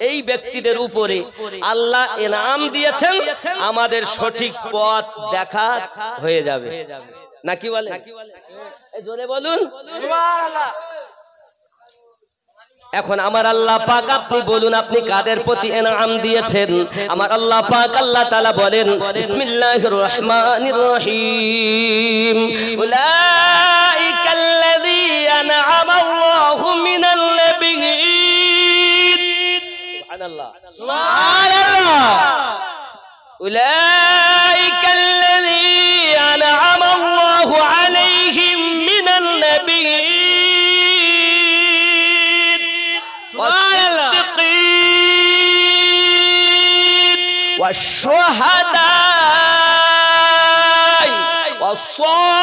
এই ব্যক্তিদের উপরে আল্লাহ ইনাম দিয়েছেন, আমাদের সঠিক পথ দেখা হয়ে যাবে। নাকি বলে? জোরে বলুন সুবহানাল্লাহ। এখন আমার আল্লাহ পাক, আপনি বলুন আপনি কাদের প্রতি ইনাম দিয়েছেন? আমার আল্লাহ পাক আল্লাহ তাআলা বলেন বিসমিল্লাহির রহমানির রহিম, উলাইকাল্লাযীনা আনআমা আল্লাহু মিনাল নাবিয়্যিন। সুবহানাল্লাহ সুবহানাল্লাহ। উলাইকাল্লাযীনা আনআমা আল্লাহু আলাইহিম মিনাল নাবিয়্যিন والشهداء والصالحين।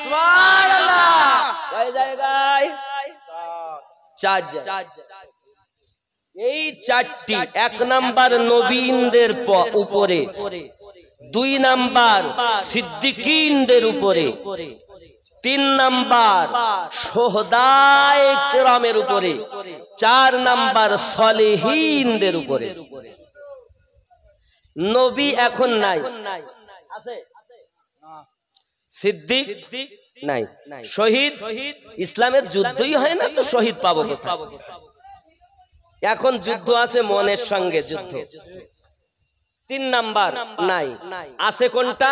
سبحان الله। কয় জায়গায়? চার। এই চারটি, এক নাম্বার নবীনদের উপরে, দুই নাম্বার সিদ্দিকীনদের উপরে, তিন নাম্বার শুহাদায়ে কিরামের উপরে, চার নাম্বার সলিহিনদের উপরে। নবী এখন নাই, আছে? সিদ্দিক নাই, শহীদ, ইসলামের যুদ্ধই হয় না তো শহীদ পাবো কোথায়? এখন যুদ্ধ আছে মনের সঙ্গে যুদ্ধ। তিন নাম্বার নাই, আছে কোনটা?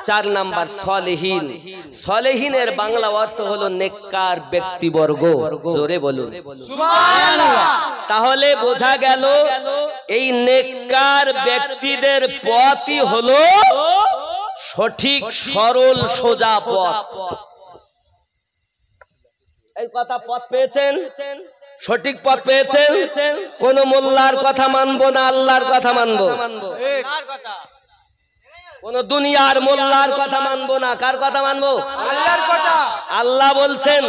চার নাম্বার সলিহিন। সলিহিনের বাংলা অর্থ হলো নেককার ব্যক্তিবর্গ। জোরে বলুন সুবহানাল্লাহ। তাহলে বোঝা গেল এই নেককার ব্যক্তিদের পথই হলো সঠিক সরল সোজা পথ। এই কথা পথ পেয়েছেন? সঠিক পথ পেয়েছেন? কোন মোল্লার কথা মানবো না, আল্লাহর কথা মানবো। কোন দুনিয়ার মোল্লার কথা মানবো না, কার কথা মানবো? আল্লাহর কথা। আল্লাহ বলছেন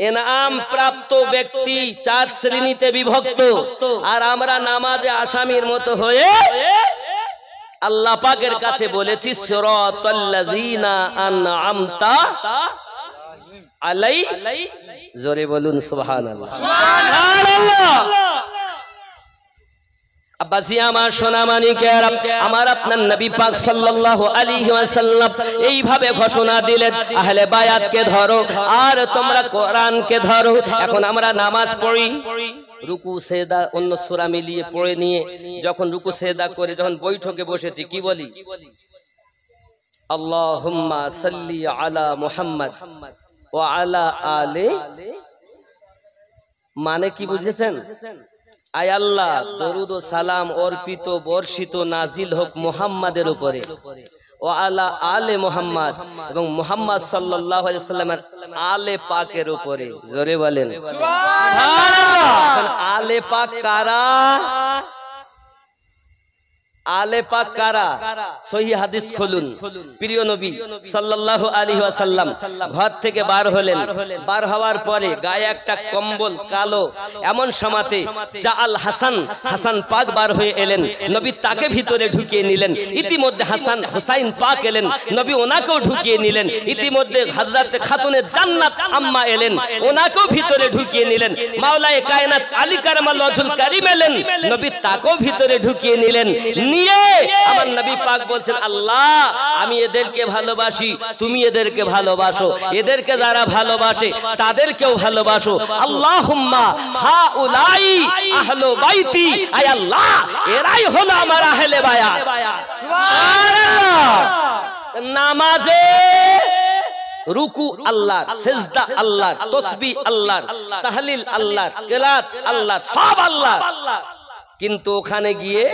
ইনাম প্রাপ্ত ব্যক্তি চার শ্রেণীতে বিভক্ত, আর আমরা নামাজে আসামির মতো হয়ে আল্লাহ পাকের কাছে বলেছি সিরাতাল্লাযীনা আনআমতা আলাই। জোরে বলুন সুবহানাল্লাহ সুবহানাল্লাহ। আব্বাসি আমার সোনা মানিকের, আমার আপনার নবী পাক সাল্লাল্লাহু আলাইহি ওয়াসাল্লাম এইভাবে ঘোষণা দিলেন, আহলে বায়াতকে ধরো আর তোমরা কোরআনকে ধরো। এখন আমরা নামাজ পড়ি, রুকু সেজদা অন্য সূরা মিলিয়ে পড়ে নিয়ে যখন রুকু সেজদা করে যখন বৈঠকে বসেছি কি বলি? আল্লাহুম্মা সাল্লি আলা মুহাম্মাদ ওয়া আলা আলি। মানে কি বুঝেছেন? আয় আল্লাহ, দরুদ ও সালাম অর্পিত বর্ষিত নাজিল হোক মুহাম্মাদের উপরে, ও আলা আলে মুহাম্মাদ, এবং মুহাম্মদ সাল্লাল্লাহু আলাইহি ওয়াসাল্লামের আলে পাকের উপরে। জোরে বলেন সুবহানাল্লাহ। আলে পাক কারা? আলে পাক কারা? সহিহ হাদিস খুলুন। প্রিয় নবী সাল্লাল্লাহু আলাইহি ওয়াসাল্লাম ঘর থেকে বার হলেন, বার হওয়ার পরে গায়ে একটা কম্বল কালো, এমন সময়তে জাআল হাসান পাক বার হয়ে এলেন, নবী তাকে ভিতরে ঢুকিয়ে নিলেন। ইতিমধ্যে হাসান হুসাইন পাক এলেন, নবী ওনাকেও ঢুকিয়ে নিলেন। ইতিমধ্যে হযরত খাতুনে জান্নাত আম্মা এলেন, ওনাকেও ভিতরে ঢুকিয়ে নিলেন। মাওলায়ে কায়নাত আলী কারামাল্লাহু ওয়াজহুল কারীম এলেন, নবী তাকেও ভিতরে ঢুকিয়ে নিলেন। নিয়ে আমার নবী পাক বলছেন, আল্লাহ আমি এদেরকে ভালোবাসি, তুমি এদেরকে ভালোবাসো, এদেরকে যারা ভালোবাসে তাদেরকেও ভালোবাসো। আল্লাহুম্মা হাউলাই আহলু বাইতি, আয় আল্লাহ এরাই হলো আমার আহলে বায়াত। সুবহানাল্লাহ। নামাজে রুকু আল্লাহর, সিজদা আল্লাহর, তাসবিহ আল্লাহর, তাহলিল আল্লাহর, কিরাত আল্লাহর, সব আল্লাহর। কিন্তু ওখানে গিয়ে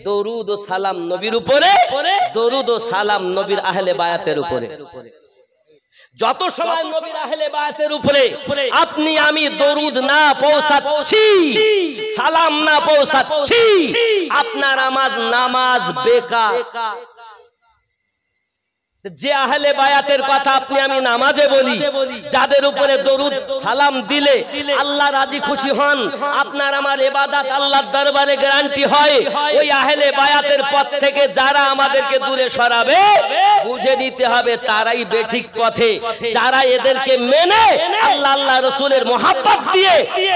দরুদ ও সালাম নবীর উপরে, দরুদ ও সালাম নবীর আহলে বায়াতের উপরে। যত সময় নবীর আহলে বায়াতের উপরে আপনি আমি দরুদ না পৌঁছাচ্ছি, সালাম না পৌঁছাচ্ছি, আপনার আমার নামাজ বেকার। যে আহলে বায়াতের কথা আপনি আমি নামাজে বলি, যাদের উপরে দরুদ সালাম দিলে আল্লাহ রাজি খুশি হন, আপনার আমার ইবাদত আল্লাহর দরবারে গ্যারান্টি হয়, ওই আহলে বায়াতের পথ থেকে যারা আমাদেরকে দূরে সরাবে বুঝে নিতে হবে তারাই বেঠিক পথে। যারা এদেরকে মেনে আল্লাহ আল্লাহ রাসূলের মহব্বত দিয়ে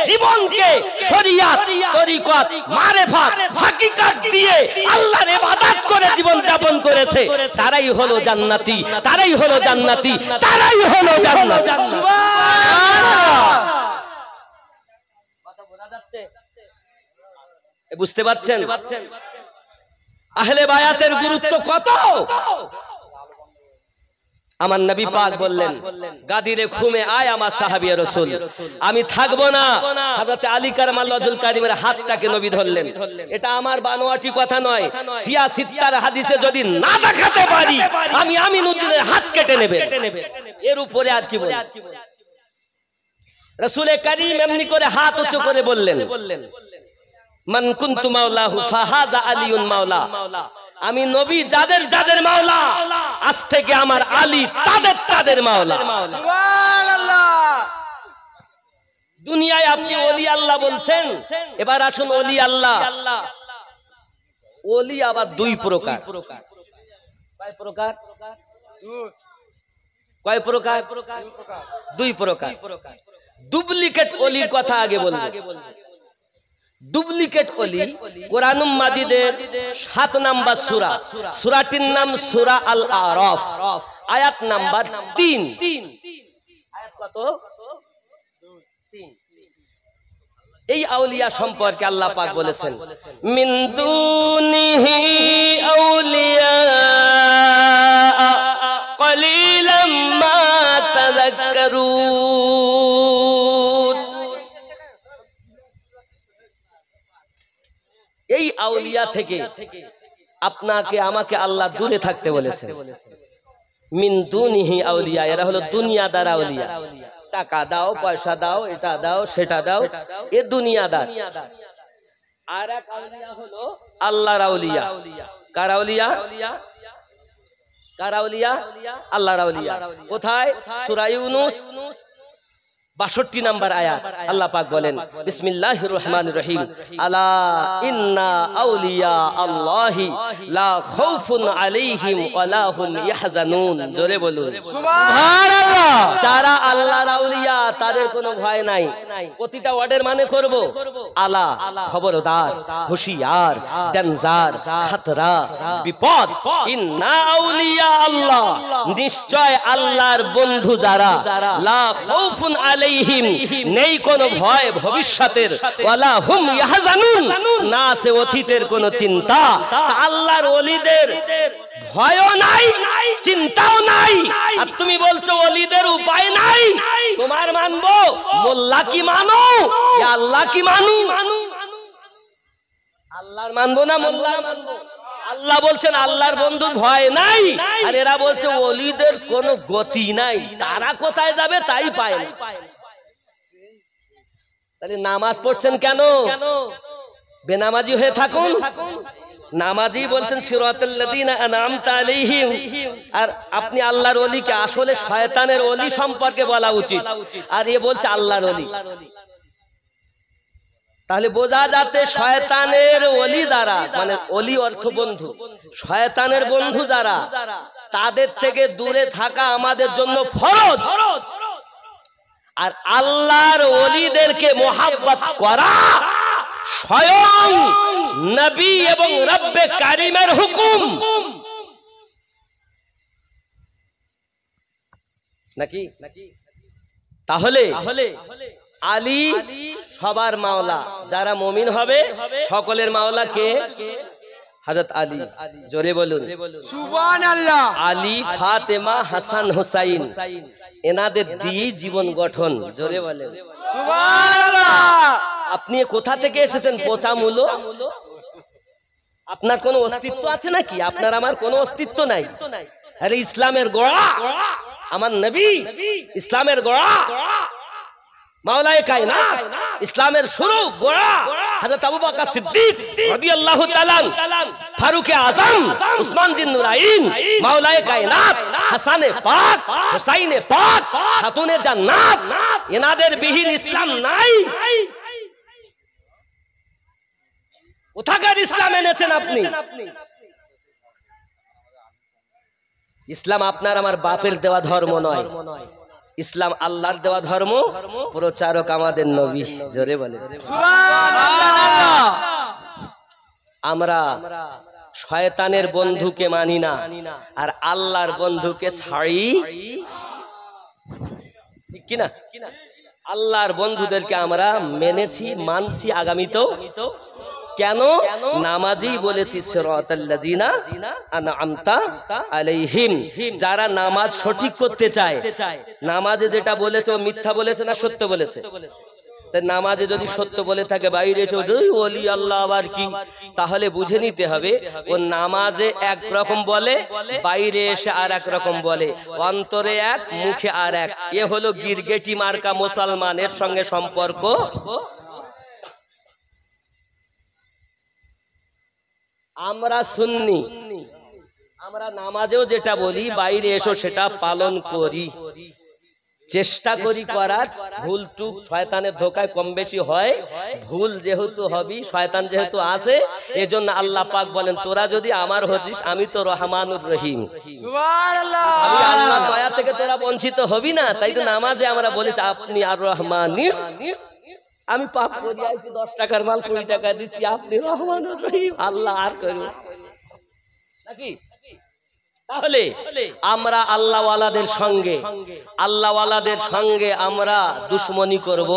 জীবনকে শরিয়ত তরিকত মারেফত হাকিকত দিয়ে আল্লাহর ইবাদত করে জীবন যাপন করেছে, তারাই হলো জান্নাত, তারাই হলো জান্নাতি, তারাই হলো জান্নাতি। সুবহানাল্লাহ। কথা বোঝা যাচ্ছে? বুঝতে পারছেন আহলে বায়াতের গুরুত্ব কত? আমার নবী পাক বললেন, গাদিরে ঘুমে আয় আমার সাহাবী রাসূল, আমি থাকবো না। হযরত আলী কারামাল্লাহু ওয়াজহুল কারীমের হাতটাকে নবী ধরলেন। এটা আমার বানোয়াটি কথা নয়, সিয়া সিত্তার হাদিসে যদি না দেখাতে পারি আমি আমিনুদ্দিনের হাত কেটে নেবে। এর উপরে আর কি বলি? রাসূল কারীম এমনি করে হাত উঁচু করে বললেন, মান কুনতু মাওলাহু ফাহাযা আলিউন মাওলা। আমি নবী যাদের যাদের মাওলা, আজ থেকে আমার আলী তাদের তাদের মাওলা। সুবহানাল্লাহ। দুনিয়ায় আপনি ওলি আল্লাহ বলছেন, এবার আসুন ওলি আল্লাহ। ওলি আবার দুই প্রকার। কয় প্রকার? কয় প্রকার? দুই প্রকার। ডুপ্লিকেট ওলির কথা আগে বলবো। ডুপ্লিকেট ওলি কোরআন মাজিদের 7 নাম্বার সূরা, সূরাটির নাম সূরা আল আরাফ, আয়াত নাম্বার 3। আয়াত কত? 3। এই আউলিয়া সম্পর্কে আল্লাহ পাক বলেছেন, মিন দুনিহি আউলিয়া কলিলাম মা তাযাক্কারুন। এই আউলিয়া থেকে আপনাকে আমাকে আল্লাহ দূরে থাকতে বলেছেন। মিন দুনিহি আউলিয়া, এরা হলো দুনিয়াদার আউলিয়া। টাকা দাও, পয়সা দাও, এটা দাও, সেটা দাও, এ দুনিয়াদার। আর এক আউলিয়া হলো আল্লাহর আউলিয়া। কার আউলিয়া? কার আউলিয়া? আল্লাহর আউলিয়া। কোথায়? সূরা ইউনূস 62 নাম্বার আয়াত আল্লাহ পাক বলেন, বিসমিল্লাহির রহমানির রহিম, আলা ইন্না আউলিয়া আল্লাহি লা খাউফুন আলাইহিম ওয়ালা হুম ইয়াহজানুন। জোরে বলুন সুবহানাল্লাহ। যারা আল্লাহর আউলিয়া তাদের কোনো ভয় নাই। প্রতিটা ওয়ার্ডের মানে করব আলা, খবরদার, হুঁশিয়ার, ডেঞ্জার, খতরা, বিপদ। ইন্না আউলিয়া আল্লাহ, নিশ্চয় আল্লাহর বন্ধু যারা, লা খাউফুন নেই কোন ভয় ভবিষ্যতের, ওয়ালা হুম ইয়াহজানুন, না আছে অতীতের কোন চিন্তা। আল্লাহর ওলিদের ভয়ও নাই, চিন্তাও নাই। আর তুমি বলছো ওলিদের উপায় নাই, তোমার মানবো? মোল্লা কি মানো, আল্লাহ কি মানু? আল্লাহর মানবো না মোল্লার মানবো? আল্লাহ বলছেন আল্লাহর বন্ধুর ভয় নাই, আর এরা বলছে ওলিদের কোনো গতি নাই, তারা কোথায় যাবে তাই পায় না। তাহলে নামাজ পড়ছেন কেন? বেনামাজি হয়ে থাকুন। নামাজি বলছেন সিরাতাল লাযিনা আনআমতা আলাইহিম, আর আপনি আল্লাহর ওলিকে আসলে শয়তানের ওলি সম্পর্কে বলা উচিত, আর এ বলছে আল্লাহর ওলি। তাহলে বোঝা যাচ্ছে শয়তানের ওলি যারা, মানে ওলি অর্থ বন্ধু, শয়তানের বন্ধু যারা, তাদের থেকে দূরে থাকা আমাদের জন্য ফরজ। আর আল্লাহর ওলিদেরকে মুহাব্বত করা স্বয়ং নবী এবং রব্বে কারীমের হুকুম নাকি? তাহলে আলী সবার মাওলা, যারা মুমিন হবে সকলের মাওলা কে? হযরত আলী। জোরে বলুন সুবহানাল্লাহ। আলী, ফাতেমা, হাসান, হুসাইন, এনাদের দিয়ে জীবন গঠন। জোরে বলেন সুবহানাল্লাহ। আপনি কোথা থেকে এসেছেন? পচা মূলো। আপনার কোনো অস্তিত্ব আছে নাকি? আপনার আমার কোনো অস্তিত্ব নাই। আরে ইসলামের গোড়া আমার নবী, ইসলামের গোড়া মাওলায়ে কায়নাত, ইসলামের শুরু গোড়া হযরত আবু বকর সিদ্দিক রাদিয়াল্লাহু তাআলা, ফারুক আযম, উসমান জিন নুরাইন, মাওলায়ে কায়নাত, হাসানে পাক, হুসাইনে পাক, খাতুনে জান্নাত, এনাদের বিহীন ইসলাম নাই। কোথাকার ইসলাম এনেছেন আপনি? ইসলাম আপনার আমার বাপের দেওয়া ধর্ম নয়, ইসলাম আল্লাহর দেওয়া ধর্ম, প্রচারক আমাদের নবী। জোরে বলে সুবহানাল্লাহ। আমরা শয়তানের বন্ধুকে মানি না, আর আল্লাহর বন্ধুকে ছাড়ি, ঠিক কিনা? আল্লাহর বন্ধুদেরকে আমরা মেনেছি, মানছি, আগামীতেও। কেন? নামাজই বলেছি সিরাতাল্লাযিনা আনআমতা আলাইহিম, যারা নামাজ সঠিক করতে চায়। নামাজে যেটা বলেছে ও মিথ্যা বলেছে না সত্য বলেছে? তাই নামাজে যদি সত্য বলে থাকে, বাইরে এসে ওলি আল্লাহ আবার কি, তাহলে বুঝে নিতে হবে ও নামাজে এক রকম বলে, বাইরে এসে আর এক রকম বলে, অন্তরে এক, মুখে আর এক। এ হলো গিরগেটি মার্কা মুসলমানের সঙ্গে সম্পর্ক। আমরা সুন্নি, আমরা নামাজেও যেটা বলি, বাইরে এসো সেটা পালন করি, চেষ্টা করি করার। ভুল টুক শয়তানের ধোকায় কম বেশি হয়, ভুল যেহেতু হবি, শয়তান যেহেতু আছে, এজন্য আল্লাহ পাক বলেন, তোরা যদি আমার হতিস, আমি তো রহমানুর রহিম, সুবহানাল্লাহ, আমি আল্লাহর দয়া থেকে তোরা বঞ্চিত হবি না। তাই তো নামাজে আমরা বলেছি আপনি আর রহমানির, আমি পাপ করি আইছি, 10 টাকার মাল 20 টাকা দিচ্ছি, আপনি রহমানুর রহিম, আল্লাহ আর করব নাকি? তাহলে আমরা আল্লাহওয়ালাদের সঙ্গে, আল্লাহওয়ালাদের সঙ্গে আমরা দুশমনি করব,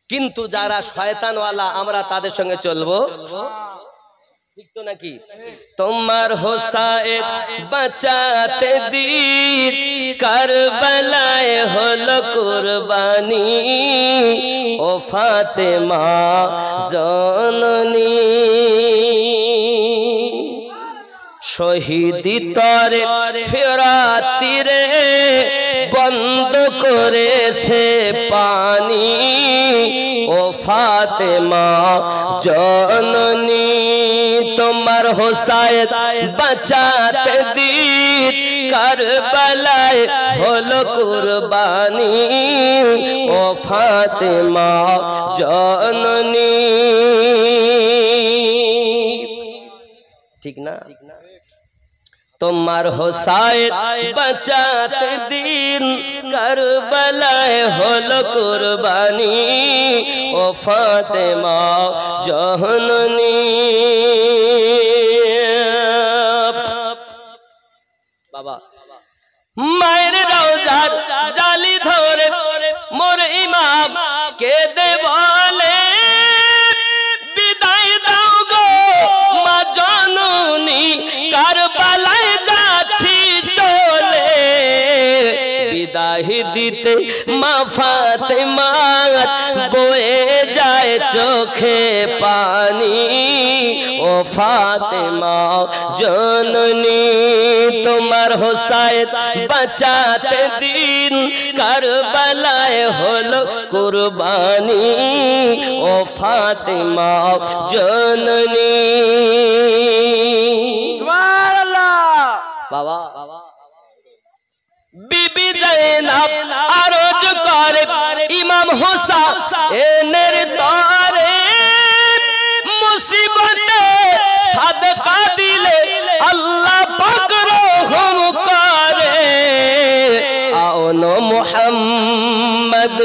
কিন্তু যারা শয়তানওয়ালা আমরা তাদের সঙ্গে চলবো, ঠিক তো নাকি? তোমার হোসায়েন বাঁচাতে দিন, কারবালায় হলো কুরবানি, ও ফাতেমা জননী, শহীদি তরে ফেরাতিরে বন্ধ করেছে পানি, ও ফাতেমা জননী, তোমার হোসায়েন বাঁচাতে দিন, কারবালায় হলো কুরবানি, ও ফাতেমা জননী। ঠিক না? তোমার হোসায়েন বাঁচাতে দিন, কারবালায় হলো কুরবানি, ও ফাতেমা জননী। বাবা মায়ের রওজার জালি ধরে মোর ইমাম কেঁদে বলে, বিদায় দাও গো মা জননী, কারবালায় যাচ্ছি চলে, বিদায় দিতে মা ফাতেমা বয়ে যায় চোখে পানি, ও ফাতেমা জননী, তোমার হোসায়েন বাঁচাতে দিন, কারবালায় হলো কুরবানি, ও ফাতেমা জননী। সুবহানাল্লাহ। বাবা বিবি জাইনাব আরজ করে, ইমাম হোসায়েনের তরে মুসিবতে সাদকা দিলে আল্লাহ পাক রহম করে, আওনো মুহাম্মদ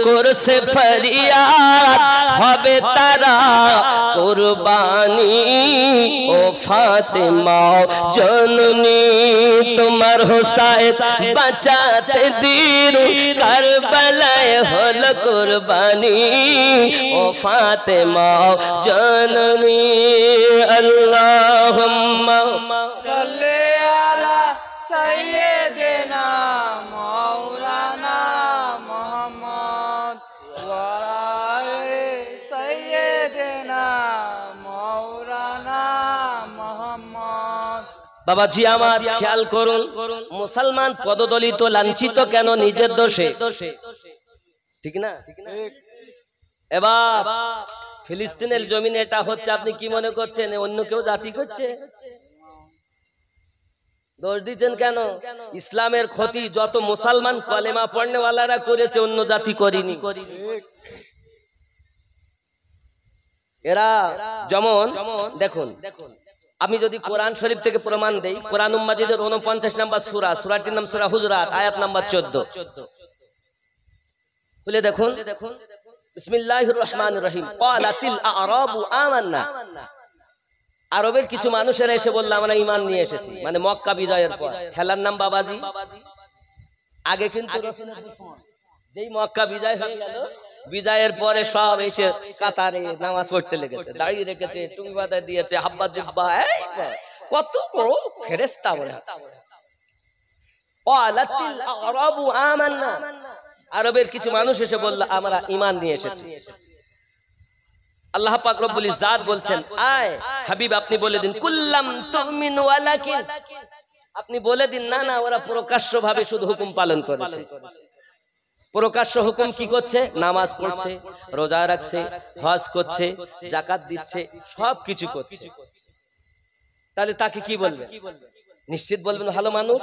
করছে ফরিয়াদ, হবে তারা কুরবানি, ও ফাতেমা জননী, তোমার হোসায়েন বাঁচাতে দিন, কারবালায় হলো কুরবানি, ও ফাতেমা জননী। আল্লাহুম্মা সাল্লি আলা সাইয়্যিদিনা মাওলানা মুহাম্মদ ওয়া আলি সাইয়্যিদিনা মাওলানা মুহাম্মদ। বাবাজি আমার খেয়াল করুন, মুসলমান পদদলিত লাঞ্ছিত কেন? নিজের দোষে, ঠিক না? এবার ফিলিস্তিনের জমিনে এটা হচ্ছে, আপনি কি মনে করছেন অন্য কেউ জাতি করছে? দোষ দিচ্ছেন কেন? ইসলামের ক্ষতি যত মুসলমান কলেমা পড়নেওয়ালারা করেছে, অন্য জাতি করেনি। এরা যেমন দেখুন, আমি যদি কোরআন শরীফ থেকে প্রমাণ দেই, কোরআন মাজিদের 49 নম্বর সূরা, সূরাটির নাম সূরা হুজরাত, আয়াত নাম্বার 14 খুলে দেখুন। বিসমিল্লাহির রহমানির রহিম। ক্বালাতিল আ'রাবু আমান্না। আরবের কিছু মানুষেরা এসে বলল আমরা ঈমান নিয়ে এসেছি, মানে মক্কা বিজয়ের পর। খেলার নাম বাবাজি। আগে কিন্তু রাসূলের দুশমন, যেই মক্কা বিজয় হয়ে গেল, বিজয়ের পরে সব এসে কাতারে নামাজ পড়তে লেগেছে, দাঁড়িয়ে রেখেছে, টুপি মাথায় দিয়েছে, হাব্বা জিব্বা, কত বড় ফেরেশতা মনে হচ্ছে। ক্বালাতিল আ'রাবু আমান্না। আরবের কিছু মানুষ এসে বলল আমরা ঈমান নিয়ে এসেছি। আল্লাহ পাক রব্বুল ইজ্জাত বলছেন, আয় হাবিব আপনি বলে দিন, কুল্লাম তুমিনু ওয়ালাকিন, আপনি বলে দিন না না, ওরা প্রকাশ্যভাবে শুধু হুকুম পালন করেছে। প্রকাশ্য হুকুম কি করছে? নামাজ পড়ছে, রোজা রাখছে, হজ করছে, যাকাত দিচ্ছে, সব কিছু করছে। তাহলে তাকে কি বলবে? নিশ্চিত বলবেন ভালো মানুষ।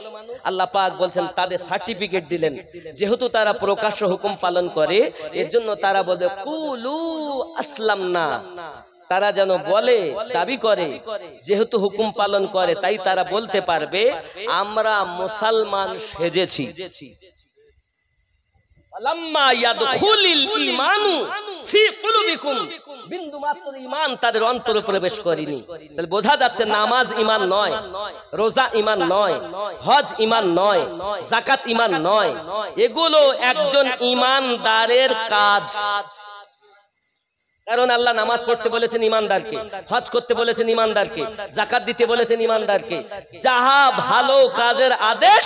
আল্লাহ পাক বলছেন তাদের সার্টিফিকেট দিলেন, যেহেতু তারা প্রকাশ্য হুকুম পালন করে, এর জন্য তারা বলবে কুলু আসলামনা। তারা যেন বলে, দাবি করে, যেহেতু হুকুম পালন করে তাই তারা বলতে পারবে আমরা মুসলমান সেজেছি। লাম্মা ইয়াদখুলিল ঈমানু ফি কুলুবিকুম, বিন্দুমাত্র ঈমান তাদের অন্তরে প্রবেশ করেনি। তাহলে বোঝা যাচ্ছে নামাজ ঈমান নয়, রোজা ঈমান নয়, হজ ঈমান নয়, যাকাত ঈমান নয়, এগুলো একজন ঈমানদারের কাজ। কারণ আল্লাহ নামাজ পড়তে বলেছেন ঈমানদারকে, হজ করতে বলেছেন ঈমানদারকে, যাকাত দিতে বলেছেন ঈমানদারকে, যাহা ভালো কাজের আদেশ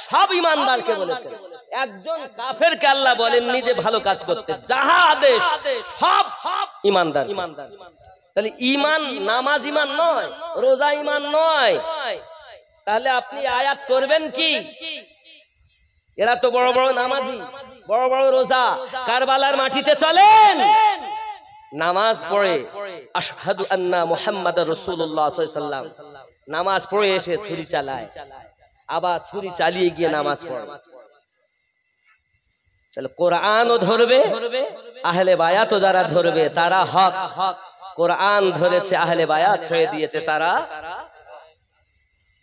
সব ঈমানদারকে বলেছেন। একজন কাফেরকে আল্লাহ বলেননি যে ভালো কাজ করতে, যাহা আদেশ সব ঈমানদার। তাহলে ঈমান, নামাজ ঈমান নয়, রোজা ঈমান নয়। তাহলে আপনি আয়াত করবেন কি? এরা তো বড় বড় নামাজি, বড় বড় রোজা, কারবালার মাটিতে চলেন, নামাজ পড়ে আশহাদু আন্না মুহাম্মাদুর রাসূলুল্লাহ সাল্লাল্লাহু আলাইহি ওয়াসাল্লাম, নামাজ পড়ে এসে ছুরি চালায়, আবার ছুরি চালিয়ে গিয়ে নামাজ পড়ে। তাহলে কোরআনও ধরবে, আহলে বায়াতও যারা ধরবে তারা হক। কোরআন ধরেছে, আহলে বায়াত ছেড়ে দিয়েছে, তারা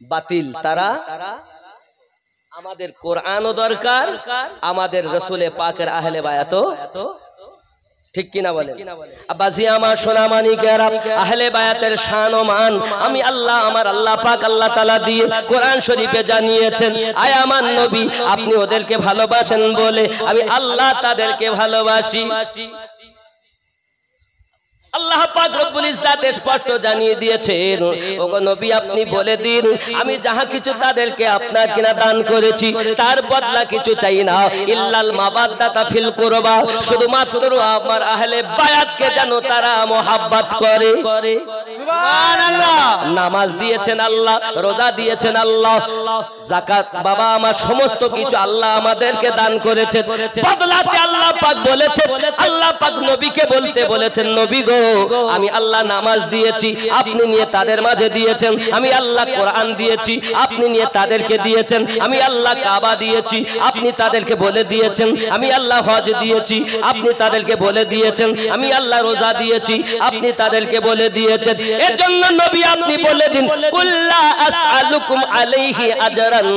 বাতিল। তারা, আমাদের কোরআনও দরকার, আমাদের রাসূলে পাকের আহলে বায়াতও, ঠিক কিনা বলেন? আব্বাজি আমার সোনা মানিকেরা, আহলে বায়াতের শান ও মান আমি আল্লাহ, আমার আল্লাহ পাক আল্লাহ তাআলা দিয়ে কোরআন শরীফে জানিয়েছেন। আয় আমার নবী, আপনি ওদেরকে ভালোবাসেন বলে আমি আল্লাহ তাদেরকে ভালোবাসি। আল্লাহ পাক রব্বুল ইজ্জাত স্পষ্ট জানিয়ে দিয়েছেন, ওগো নবী আপনি বলে দিন আমি যাহা কিছু তাদেরকে আপনার কিনা দান করেছি তার বদলা কিছু চাই না, ইল্লাল মাবাদ্দাতা ফিল কুরবা, শুধুমাত্র আমার আহলে বায়াতকে যেন তারা মোহাব্বত করে। সুবহানাল্লাহ। নামাজ দিয়েছেন আল্লাহ, রোজা দিয়েছেন আল্লাহ, যাকাত বাবা আমার সমস্ত কিছু আল্লাহ আমাদেরকে দান করেছেন, বদলাতে আল্লাহ পাক বলেছেন, আল্লাহ পাক নবীকে বলতে বলেছেন, নবী গো আমি আল্লাহ নামাজ দিয়েছি, আপনি নিয়ে তাদের মাঝে দিয়েছেন, আমি আল্লাহ কোরআন দিয়েছি, আপনি নিয়ে তাদেরকে দিয়েছেন, আমি আল্লাহ কাবা দিয়েছি, আপনি তাদেরকে বলে দিয়েছেন, আমি আল্লাহ হজ দিয়েছি, আপনি তাদেরকে বলে দিয়েছেন, আমি আল্লাহ রোজা দিয়েছি, আপনি তাদেরকে বলে দিয়েছেন। এর জন্য নবী আপনি বলে দিন, কুল্লা আসআলুকুম আলাইহি আজরান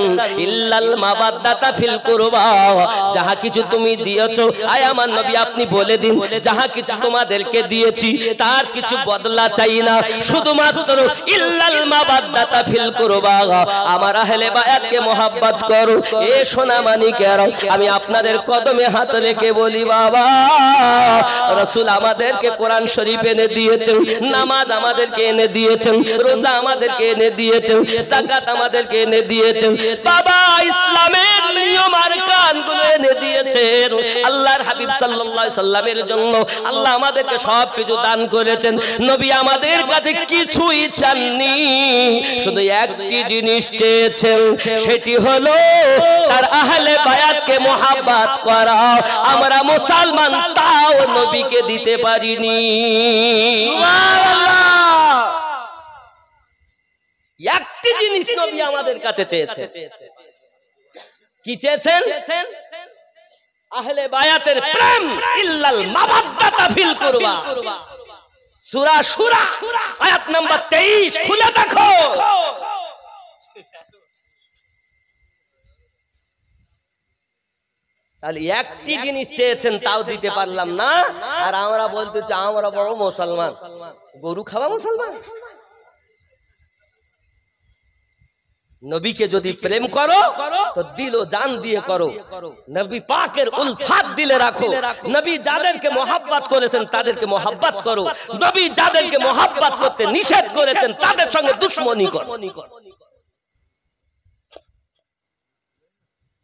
ইল্লাল মাবাদ্দাতা ফিল কুরবা, যাহা কিছু তুমি দিয়েছো আয় আমার নবী আপনি বলে দিন, যাহা কিছু তোমাদেরকে দিয়েছি তার কিছু বদলা চাই না, শুধুমাত্র ইল্লাল মাবাদ্দাতা ফিল কুরবা, আমার আহলে বায়াতকে মোহাব্বত করো। এ সোনা মানিকেরা, আমি আপনাদের কদমে হাত রেখে বলি বাবা, রাসূল আমাদেরকে কোরআন শরীফ এনে দিয়েছেন, নামাজ আমাদেরকে এনে দিয়েছেন, রোজা আমাদেরকে এনে দিয়েছেন, যাকাত আমাদেরকে এনে দিয়েছেন, বাবা ইসলামের নিয়ম আর কানুনগুলো এনে দিয়েছেন, আল্লাহর হাবিব সাল্লাল্লাহু আলাইহি সাল্লামের জন্য আল্লাহ আমাদেরকে সব কিছু দান করেছেন। নবী আমাদের কাছে কিছুই চাননি, শুধু একটি জিনিস চেয়েছেন, সেটি হলো তার আহলে বায়াতকে মুহাব্বত করা। আমরা মুসলমান তাও নবীকে দিতে পারিনি। সুবহানাল্লাহ। একটি জিনিস নবী আমাদের কাছে চেয়েছেন। কি চেয়েছেন? আহলে বায়াতের প্রেম। ইল্লাল মাওয়াদ্দাতা ফিল কুরবা। সূরা শুরা আয়াত নাম্বার 23 খুলে দেখো। তাহলে একটি জিনিস চেয়েছেন তাও দিতে পারলাম না, আর আমরা বলতে চাই আমরা বড় মুসলমান। গরু খাওয়া মুসলমান? নবীকে যদি প্রেম করো তো দিল ও জান দিয়ে করো। নবী পাকের উলফাত দিলে রাখো। নবী যাদেরকে মহব্বত করেছেন তাদেরকে মহব্বত করো। নবী যাদেরকে মহব্বত করতে নিষেধ করেছেন তাদের সঙ্গে দুশমনি করো।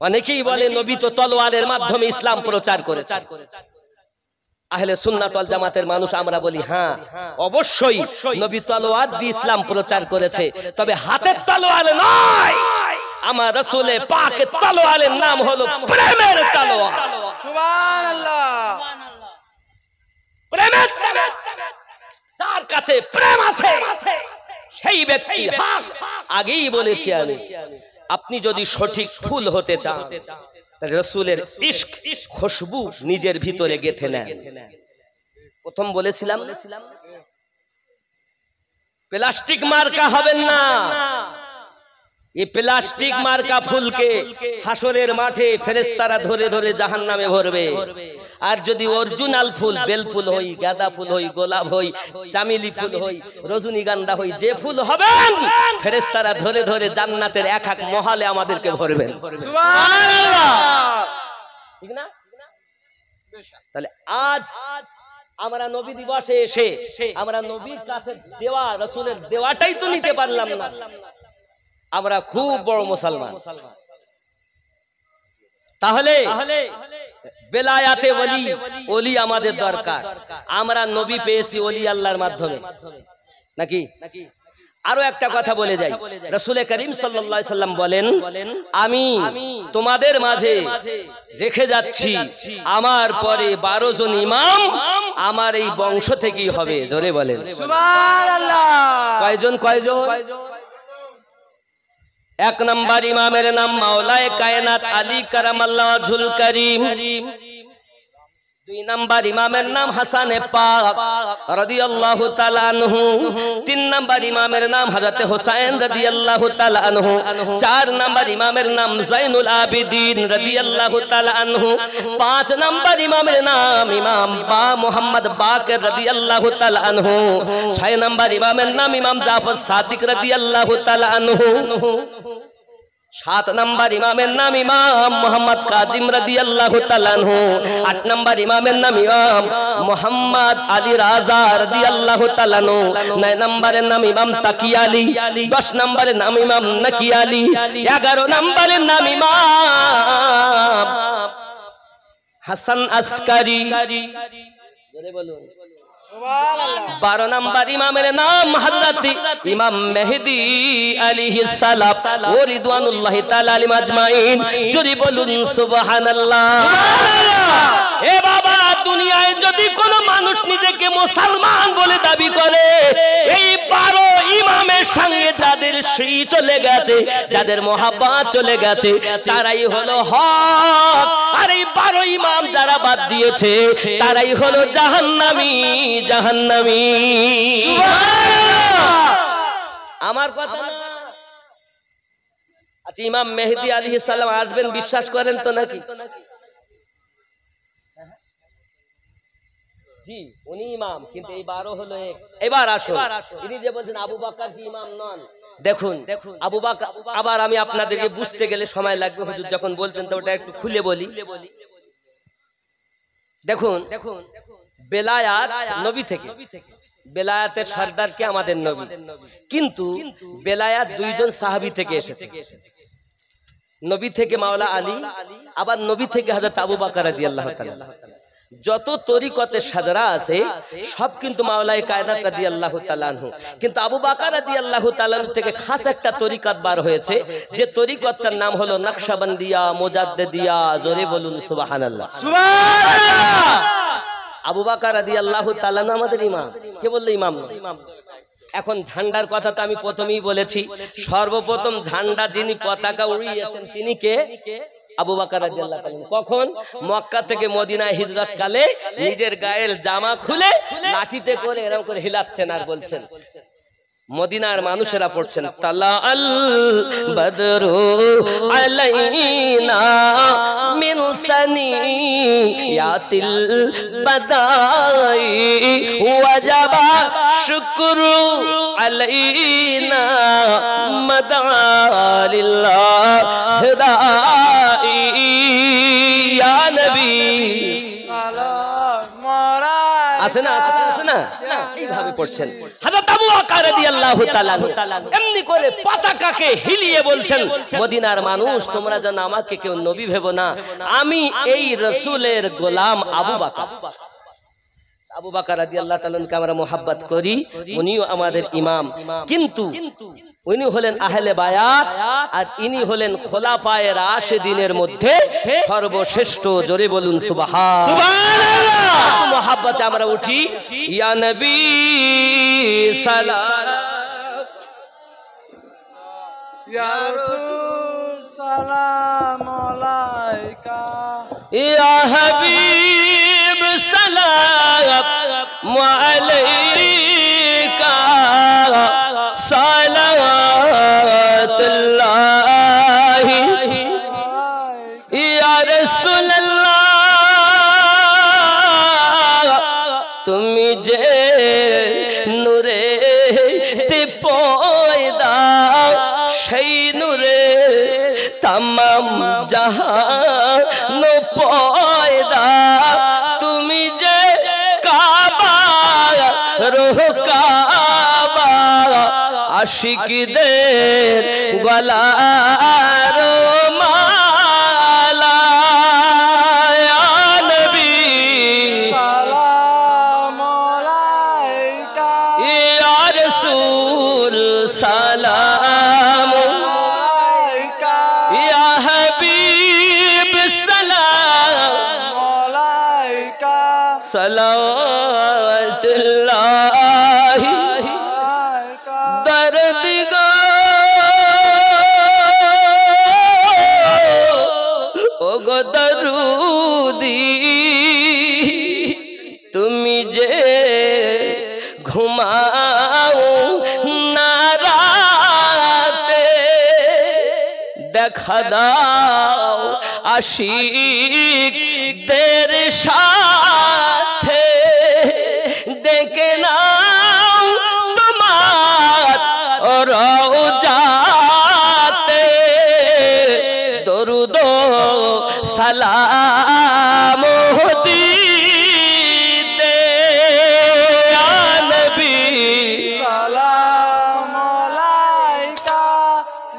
অনেকেই বলে নবী তো তলোয়ারের মাধ্যমে ইসলাম প্রচার করেছেন। আহলে সুন্নাত ওয়াল জামাতের মানুষ আমরা বলি হ্যাঁ অবশ্যই নবী তলোয়ার দিয়ে ইসলাম প্রচার করেছে, তবে হাতের তলোয়ার নয়। আমার রাসূলে পাকের তলোয়ারের নাম হলো প্রেমের তলোয়ার। সুবহানাল্লাহ। প্রেমের তলোয়ার, যার কাছে প্রেম আছে সেই ব্যক্তি হক। আগেই বলেছি আমি, আপনি যদি সঠিক ফুল হতে চান রাসূলের ইশক খুশবু নিজের ভিতরে গেঁথে নেন। প্রথম বলেছিলাম প্লাস্টিক মার্কা হবেন না। এই প্লাস্টিক মার্কা ফুলকে হাসরের মাঠে ফেরেশতারা ধরে ধরে জাহান্নামে ভরবে। আর যদি অরিজিনাল ফুল, বেল ফুল হই, গাঁদা ফুল হই, গোলাপ হই, চামেলি ফুল হই, রজনীগন্ধা হই, যে ফুল হবেন ফেরেশতারা ধরে ধরে জান্নাতের এক এক মহলে আমাদেরকে ভরবেন। সুবহানাল্লাহ। ঠিক না? তাহলে আজ আমরা নবী দিবসে এসে আমরা নবীর কাছে দেওয়া রাসূলের দেওয়াটাই তো নিতে পারলাম না। আমরা খুব বড় মুসলমান। তাহলে বেলায়াতে ওলি, ওলি আমাদের দরকার। আমরা নবী পেয়েছি ওলি আল্লাহর মাধ্যমে নাকি? আরো একটা কথা বলে যাই, রাসূল করিম সাল্লাল্লাহু আলাইহি সাল্লাম বলেন, আমি তোমাদের মাঝে রেখে যাচ্ছি আমার পরে 12 জন ইমাম আমার এই বংশ থেকেই হবে। জোরে বলেন সুবহানাল্লাহ। কয়জন? এক নাম্বার ইমামের নাম মাওলায়ে কায়নাত আলী কারামাল্লাহু ওয়াজহুল কারীম। দুই নাম্বার ইমামের নাম হাসানে পাক রাদিয়াল্লাহু তাআলা আনহু। তিন নাম্বার ইমামের নাম হযরত হুসাইন রাদিয়াল্লাহু তাআলা আনহু। চার নাম্বার ইমামের নাম জাইনুল আবিদিন রাদিয়াল্লাহু তাআলা আনহু। পাঁচ নাম্বার ইমামের নাম ইমাম বা মুহাম্মদ বাকির রাদিয়াল্লাহু তাআলা আনহু। ছয় নাম্বার ইমামের নাম ইমাম জাফর সাদিক রাদিয়াল্লাহু তাআলা আনহু। সাত নাম্বার ইমামের নাম ইমাম মুহাম্মদ কাজিম রাদিয়াল্লাহু তাআলা আনহু। আট নাম্বার ইমামের নাম ইমাম মুহাম্মদ আলী রাজা রাদিয়াল্লাহু তাআলা আনহু। নয় নাম্বারের নাম ইমাম তাকি আলী। 10 নাম্বারের নাম ইমাম নাকি আলী। 11 নাম্বারের নাম ইমাম হাসান আসকারি। জোরে বলুন সুবহানাল্লাহ। 12 নাম্বার ইমামের নাম হযরত ইমাম মেহেদী আলাইহিস সালাম ওয়া রিদওয়ানুল্লাহি তাআলা আলাইহিম আজমাইন। জোরে বলুন সুবহানাল্লাহ। এ বাবা, দুনিয়ায় যদি কোনো মানুষ নিজেকে মুসলমান বলে দাবি করে, এই 12 ইমামের সঙ্গে যাদের শ্রী চলে গেছে, যাদের মহব্বত চলে গেছে, তারাই হলো হক। আর এই 12 ইমাম যারা বাদ দিয়েছে তারাই হলো জাহান্নামী। সুবহানাল্লাহ। আমার কথা না। আচ্ছা, ইমাম মেহেদী আলাইহিস সালাম আসবেন বিশ্বাস করেন তো নাকি? জি, উনি ইমাম, কিন্তু এই 12 হলো এক। এবার আসুন, ইনি যে বলছেন আবু বকর কি ইমাম নন, দেখুন আবু বকর। আবার আমি আপনাদেরকে বুঝতে গেলে সময় লাগবে, হুজুর যখন বলছেন তো ওটা একটু খুলে বলি। দেখুন বেলায়াত নবী থেকে, বেলায়াতের সরদার কে? আমাদের নবী। কিন্তু বেলায়াত 2 জন সাহাবী থেকে এসেছে। নবী থেকে মাওলা আলী, আবার নবী থেকে হযরত আবু বকর রাদিয়াল্লাহু তাআলা। যত তরিকতের সাজারা আছে সব কিন্তু মাওলায়ে কায়নাত রাদিয়াল্লাহু তাআলা আনহু, কিন্তু আবু বকর রাদিয়াল্লাহু তাআলা আনহু থেকে খাস একটা তরিকত বার হয়েছে, যে তরিকতটার নাম হলো নকশবন্দিয়া মুজাদ্দিদিয়া। জোরে বলুন সুবহানাল্লাহ। সুবহানাল্লাহ। আবু বকর রাদিয়াল্লাহু তাআলা আনহু আমাদের ইমাম। কে বললো ইমাম? এখন ঝান্ডার কথা তো আমি প্রথমেই বলেছি, সর্বপ্রথম ঝান্ডা যিনি পতাকা উড়িয়েছেন তিনি কে? আবু বকর রাদিয়াল্লাহু তাআলা। কখন? মক্কা থেকে মদিনায় হিজরত কালে নিজের গায়ের জামা খুলে লাঠিতে করে এরকম করে হিলাচ্ছেন আর বলছেন, মদিনার মানুষেরা পড়ছেন, তালাআল বদরু আলাইনা মিন সানিয়াতিল বাদাই ওয়াজাবা শুকরু আলাইনা মাদালিল্লাহ দাই ইয়া নবী সালাম আছে না, আছে না, এইভাবে পড়ছেন। হযরত আবু বকর রাদিয়াল্লাহু তাআলা এমনি করে পতাকাকে হিলিয়ে বলছেন, মদিনার মানুষ তোমরা যেন আমাকে কেউ নবী ভেবো না, আমি এই রাসূলের গোলাম আবু বকর। আবু বকর রাদিয়াল্লাহু তাআলাকে আমরা মোহাব্বত করি, উনিও আমাদের ইমাম, কিন্তু উনি হলেন আহলে বায়াত আর ইনি হলেন খোলাফায়ে রাশিদিনের মধ্যে সর্বশ্রেষ্ঠ। জোরে বলুন সুবহানাল্লাহ। মোহাব্বতে আমরা উঠি, ইয়া নবী সালাম, ইয়া রাসূল সালাম আলাইকা, ইয়া হাবিব সালাম আলাইকা, সালাওয়াতুল্লাহি ইয়া রাসূলুল্লাহ, তুমি যে নূরে তে পয়দা, সেই নূরে তামাম জাহান পয়দা, তুমি যে কাবা রোহ কাবা, আশিকদের গলার মালা, ইয়া নবী সালাম আলাইকা, ইয়া রাসূল সালাম আলাইকা, ইয়া হাবিব সালাম আলাইকা, সালাওয়াতুল্লাহি আলাইকা, দরদ গো ও গো দরুদি, তুমি যে ঘুমাও না রাতে, দেখা দাও আশিকদের সাথে, ডেকে নাও তোমার রওজাতে, দরুদ সালাম দিতে, ইয়া নবী সালাম আলাইকা,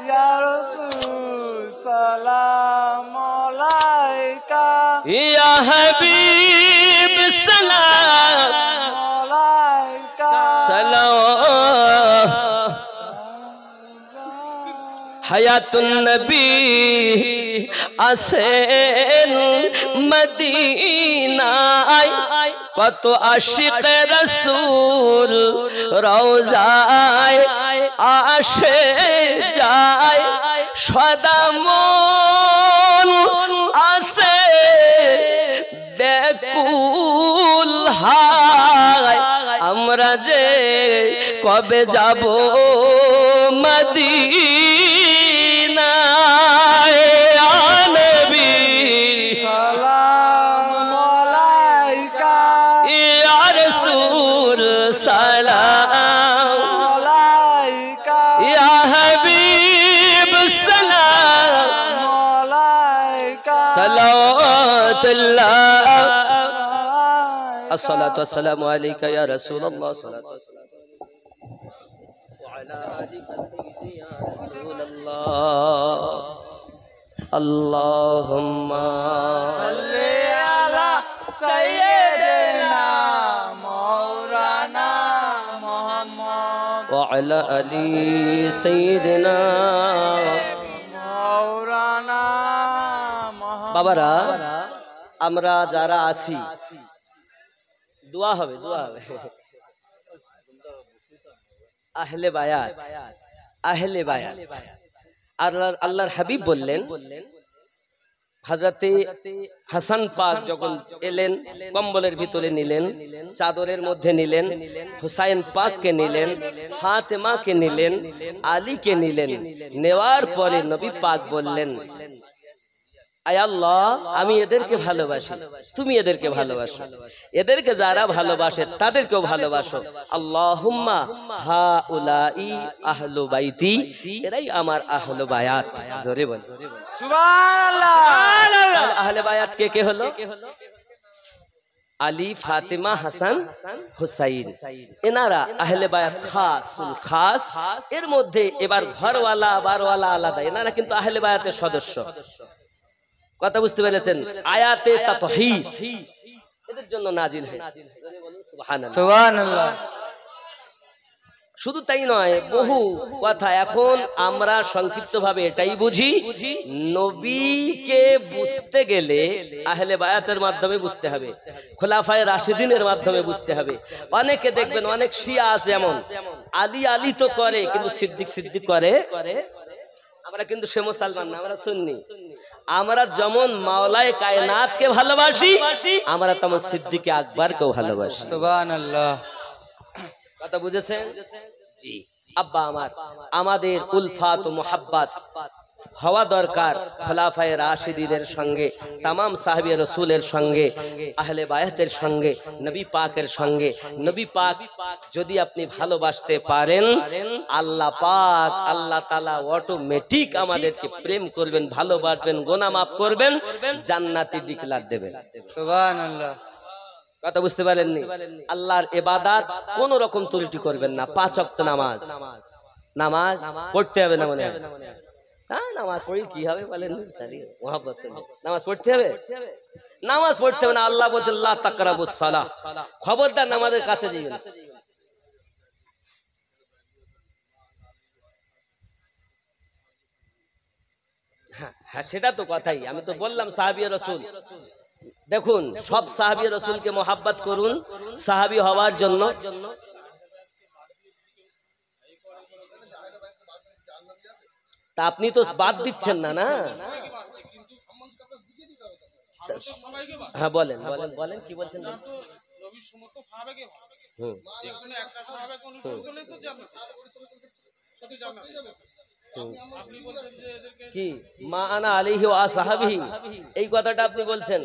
ইয়া রাসূল সালাম আলাইকা, ইয়া হাবিব সালাম আলাইকা, সালাম। হায়াতুন নবী আসেন মদিনায়, কত আশিক রাসূল রওজায় আসে যায়, সদা মন আসে ব্যাকুল হায়, আমরা যে কবে যাব মদিনায়, ইয়া নবী সালাম আলাইকা, ইয়া রাসূল সালাম আলাইকা, ইয়া হাবিব সালাম আলাইকা, সালাওয়াতুল্লাহ। আলাইকা, আসসালাতু ওয়াসসালামু আলাইকা ইয়া রাসূলুল্লাহ, সালাতু ওয়াসসালামু ওয়া আলা আলিকা সাইয়্যিদি ইয়া রাসূলুল্লাহ। আল্লাহুম্মা সাল্লি আলা সাইয়্যিদিনা মাওলানা মুহাম্মদ ওয়া আলা আলি সাইয়্যিদিনা। মাওলানা মুহাম্মদ। বাবারা, আমরা যারা আছি, দোয়া হবে, দোয়া হবে। আহলে বায়াত, আহলে বায়াত। আল্লাহর হাবিব বললেন, হযরতে হাসান পাক যখন এলেন, কম্বলের ভিতরে নিলেন, চাদরের মধ্যে নিলেন, হুসাইন পাককে নিলেন, ফাতেমাকে নিলেন, আলীকে নিলেন। নেওয়ার পরে নবী পাক বললেন, আয় আল্লাহ, আমি এদেরকে ভালোবাসি, তুমি এদেরকে ভালোবাসো, এদেরকে যারা ভালোবাসে তাদেরকেও ভালোবাসো। আল্লাহুম্মা হাউলাই আহলু বাইতি, এরাই আমার আহলে বায়াত। জোরে বল সুবহানাল্লাহ। তাহলে আহলে বায়াত কে কে হলো? আলী, ফাতেমা, হাসান, হুসাইন, এনারা আহলে বায়াত খাসুল খাস। এর মধ্যে এবার ঘরওয়ালা বারওয়ালা আলাদা, এনারা কিন্তু আহলে বায়াতের সদস্য। কথা বুঝতে পেরেছেন? আয়াতে তাতহীদ এদের জন্য নাজিল হয়েছে। সুবহানাল্লাহ। সুবহানাল্লাহ। শুধু তাই নয়, বহু কথা এখন আমরা সংক্ষিপ্তভাবে এটাই বুঝি, নবীকে বুঝতে গেলে আহলে বায়াতের মাধ্যমে বুঝতে হবে, খোলাফায়ে রাশিদিনের মাধ্যমে বুঝতে হবে। অনেকে দেখবেন, অনেক শিয়া আছে এমন, আলী আলী তো করে কিন্তু সিদ্দিক সিদ্দিক করে। আমরা কিন্তু সে মুসলমান না, আমরা সুন্নি। আমরা যেমন মাওলায়ে কায়নাতকে ভালোবাসি, আমরা তেমন সিদ্দিকে আকবরকেও ভালোবাসি। সুবহানাল্লাহ। কথা বুঝেছেন? জি। আব্বা আমার, আমাদের উলফাত ও মুহাব্বত হওয়া দরকার খোলাফায়ে রাশিদিনের সঙ্গে, তামাম সাহাবী রাসূলের সঙ্গে, আহলে বায়াতের সঙ্গে, নবী পাকের সঙ্গে। নবী পাক যদি আপনি ভালোবাসতে পারেন, আল্লাহ পাক, আল্লাহ তাআলা অটোমেটিক আমাদেরকে প্রেম করবেন, ভালোবাসবেন, গুনাহ মাফ করবেন, জান্নাতি ডিক্লার দেবেন। সুবহানাল্লাহ। কথা বুঝতে পারেননি? আল্লাহর ইবাদত কোন রকম ত্রুটি করবেন না। 5 ওয়াক্ত নামাজ, নামাজ পড়তে হবে না মনে হয়? হ্যাঁ, নামাজ পড়ি কি হবে বলেন? মুহাব্বত নামাজ পড়তে হবে, নামাজ পড়তে হবে না। আল্লাহ বলেন লা তাকরাবুস সালাহ, খবরদার নামাজের কাছে যাবেন না। হ্যাঁ, সেটা তো কথাই, আমি তো বললাম সাহাবী রাসূল। দেখুন, সব সাহাবী রাসূলকে মোহাব্বত করুন সাহাবী হওয়ার জন্য। তা আপনি তো বাদ দিচ্ছেন না, না? হ্যাঁ, বলেন বলেন বলেন, কি বলছেন? হুম, কি মা আনা আলাইহি ওয়া আসহাবিহি, এই কথাটা আপনি বলছেন।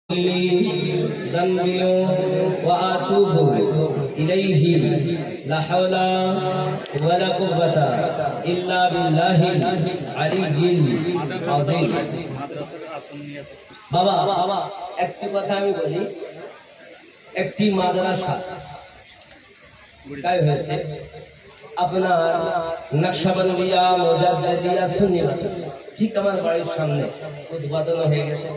ذنبي وأتوب إليه لا حول ولا قوة إلا بالله العلي العظيم বাবা একটি কথা আমি বলি একটি মাদ্রাসা কাজ হয়েছে আপনার নকশবন্দিয়া মুজাদ্দিদিয়া সুন্নিয়া ঠিক আমার বাড়ির সামনে উদ্বোধন হয়ে গেছে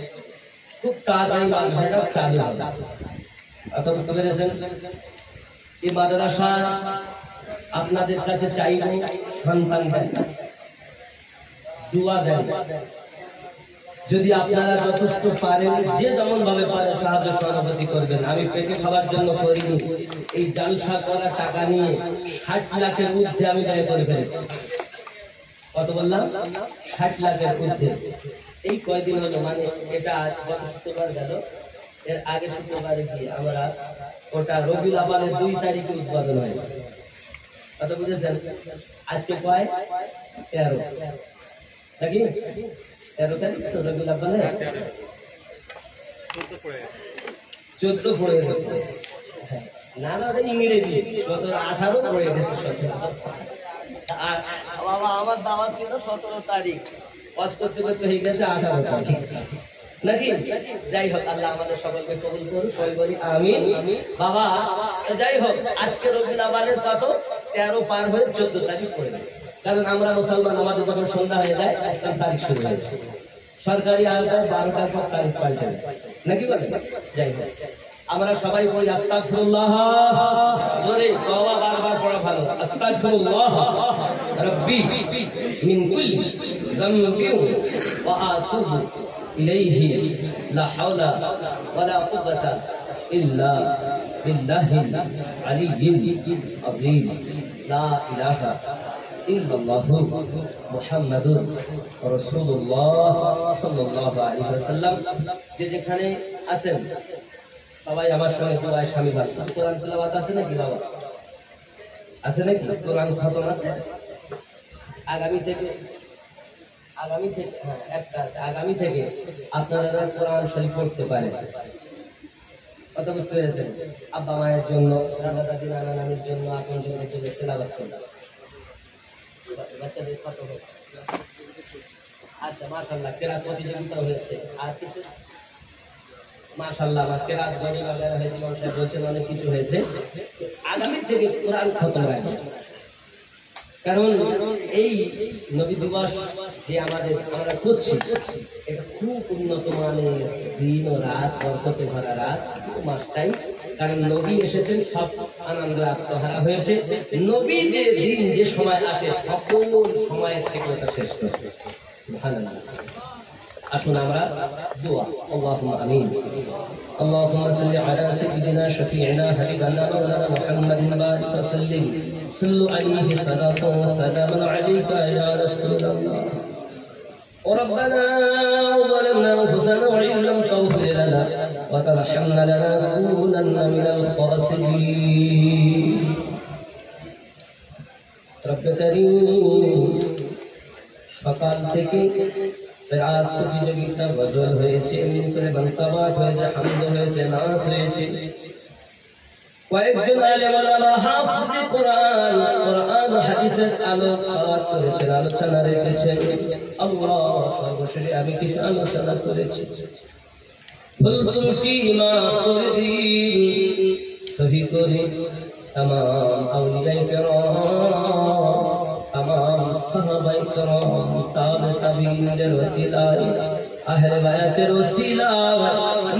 খুব তাড়াতাড়ি মাদ্রাসাটা চালু হবে অত বুঝতে পেরেছেন এই মাদ্রাসা আপনাদের কাছে চাইব সন্তান দেন দোয়া দেন যদি আপনারা যথেষ্ট পারেন যে যেমন ভাবে পারে সাহায্য সহানুভূতি করবেন আমি পেটে খাওয়ার জন্য করিনি এই জালসা করা টাকা নিয়ে 60 লাখের ঊর্ধ্বে আমি ব্যয় করে ফেলেছি কত বললাম 60 লাখের ঊর্ধ্বে এই কয়দিন হলো মানে এটা আজ শুক্রবার গেল এর আগে শুক্রবারে গিয়ে আমরা ওটা রবিউল আওয়ালের 2 তারিখে উদ্বোধন হয়েছে কত বুঝেছেন আজকে কয় 13 নাকি 13 তারিখ তো রবিউল আওয়ালে 14 পড়ে গেছে না না ওটা ইংরেজি 18 পড়ে গেছে আর বাবা আমার দাওয়াত ছিল 17 তারিখ ওয়াজ করতে করতে হয়ে গেছে 18 তারিখ নাকি যাই হোক আল্লাহ আমাদের সকলকে কবুল করুন সবাই বলি আমিন বাবা যাই হোক আজকে রবিউল আওয়ালের কত 13 পার হয়ে 14 তারিখ পড়ে গেছে কারণ আমরা মুসলমান আমাদের যখন সন্ধ্যা হয়ে যায় 1 তারিখ শুরু হয়ে যায় সরকারি আওতায় 12টার পর তারিখ পাল্টে নাকি বলে যাই হোক আমরা সবাই বলি আস্তাগফিরুল্লাহ জোরে তওবা বারবার পড়া ভালো আস্তাগফিরুল্লাহ রাব্বি মিন কুল্লি যামবিন ওয়া আতুবু ইলাইহি লা হাওলা ওয়ালা কুওয়াতা ইল্লা বিল্লাহিল আলিয়্যিল আযীম লা ইলাহা ইল্লাল্লাহু মুহাম্মাদুর রাসূলুল্লাহ সাল্লাল্লাহু আলাইহি ওয়াসাল্লাম যে যেখানে আছেন সবাই আমার সঙ্গে দোয়ায় শামিল হন কোরআন তেলাওয়াত আছে নাকি বাবা আছে নাকি কোরআন খতম আছে আগামী থেকে আগামী থেকে আপনারা কোরআন শরীফ পড়তে পারেন কত বুঝতে পেরেছেন আব্বা মায়ের জন্য দাদা দাদি নানা নানির জন্য আপন জন্য তেলাওয়াত করবেন বাচ্চাদের কত হয়েছে আচ্ছা মাশাআল্লাহ কেরাত প্রতিযোগিতা হয়েছে আর কিছু মাশাআল্লাহ আমার কেরাত গনি বাজার হয়েছে মানুষ বলছেন অনেক কিছু হয়েছে আগামী থেকে কোরআন খতম হবে কারণ এই নবী দিবস যে আমরা করছি এটা খুব উন্নত মানের দিন ও রাত বরকতে ভরা রাত মাসটাই কারণ নবী এসেছেন সব আনন্দ আত্মহারা হয়েছে নবী যে দিন যে সময় আসে সকল সময়ের থেকে ওটা শ্রেষ্ঠ সুবহানাল্লাহ আসুন আমরা দোয়া আল্লাহুম্মা আমিন اللهم صل على سيدنا شفيعنا حبيبنا مولانا محمد بارك وسلم صلوا عليه صلاة وسلاما عليك يا رسول الله وربنا ظلمنا انفسنا وان لم تغفر لنا وترحمنا لنكونن من الخاسرين رب كريم সকাল থেকে রাত প্রতিযোগিতা গজল হয়েছে এমনি করে বান্তাবাত হয়েছে হামদ হয়েছে নাত হয়েছে কয়েকজন আলেম ওলামা হাফিজ কোরআন হাদিসের আলোচনা করেছেন আলোচনা রেখেছেন আল্লাহ সর্বশেষে আমি কিছু আলোচনা করেছি ভুল ত্রুটি মাফ করে দিন সহি করে तमाम औलिया किराम तमाम सहाबा किराम ताबईन के वसीलाए अहले बैत के वसीलाए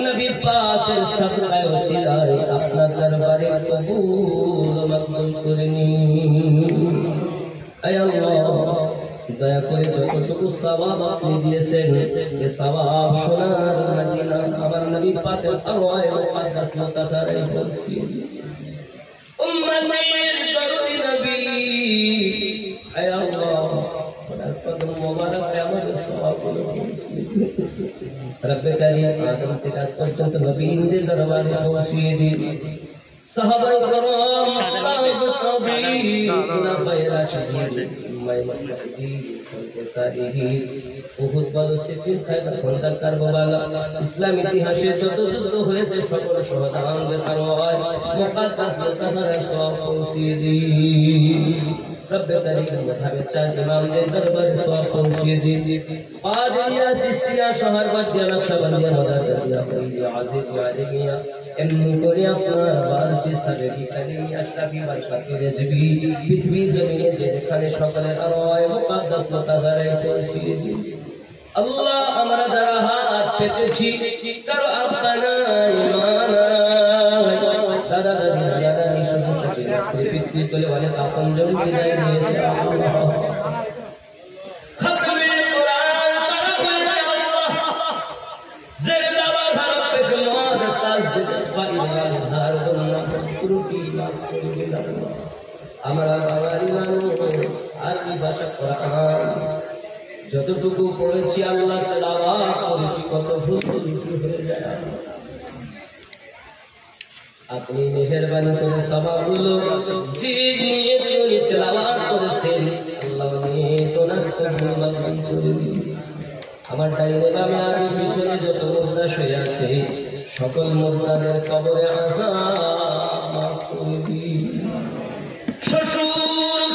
नबी पाक के सदका वसीलाए अपना दरबार कबूल मकबूल करनी ऐ अल्लाह दया করে যতটুকু সওয়াব আপনি দিয়েছেন এই সওয়াব সোনার মদিনা আমার নবী পাকের আরওয়ায়ে মুকদ্দাস মুতাহারে বলছি উম্মতের দরদি নবী হে আল্লাহ খোদার কদম মোবারক আমাদের সওয়াবগুলো রব্বে কারীম আদম থেকে আজ পর্যন্ত নবীদের দরবারে পৌঁছিয়ে দিন সাহাবায়ে کرام তাবেঈন খায়রা শাহীদ মাইমুন শাহীদ সারিহি উহুদ, বদর, সিফিন, খায়বার, খন্দক, কারবালা, ইসলাম ইতিহাসে যত যুদ্ধ হয়েছে সকল শহীদদের আরওয়াহ মুকদ্দাস মুতাহারা সওয়াব পৌঁছিয়ে দিন। রব্বে কারীম মযহাবের চার ইমামদের দরবারে সওয়াব পৌঁছিয়ে দিন। কাদিরিয়া, চিশতিয়া, সাহারবাদিয়া, নকশবন্দিয়া, মাদারিয়া, ফরিদিয়া, আজিদিয়া, আলিমিয়া, এমনি করে আপনার বারসি সাবেরি কালিমি আশরাফি বারকাতি রেজবি পৃথিবী জমিনে যেখানে সকলের আরওয়াহ মুকদ্দাস মুতাহারায় পৌঁছিয়ে দিন। আল্লাহ, আমরা যারা হাত পেতেছি কারো আব্বা নাই, মা নাই, দাদা দাদি, নানা নানি, শ্বশুর শাশুড়ি, পিতৃ কোলে অনেক আপনজন বিদায় নিয়েছে। আল্লাহ, খতমে কোরআন পড়া হয়েছে। আল্লাহ, জিন্দাবাদ ভারত পেশোয়ার তাজ বাইরে ধার দন্না ত্রুটি মাফ করে দিন। আমরা বাঙালি মানুষ, আরবি ভাষা কোরআন যতটুকু পড়েছি আল্লাহ তেলাওয়াত করেছি, কত ভুল ত্রুটি হয়ে যায়। আপনি মেহেরবানি করে সবাবগুলো যে নিয়ত করে তেলাওয়াত করেছেন আল্লাহ নিয়ত না কবুল মঞ্জুর করে দিন। আমার ডাইনে বামে আর পিছনে যত মুর্দা শুয়ে আছে সকল মুর্দাদের কবরে আযাব মাফ করে দিন। শ্বশুর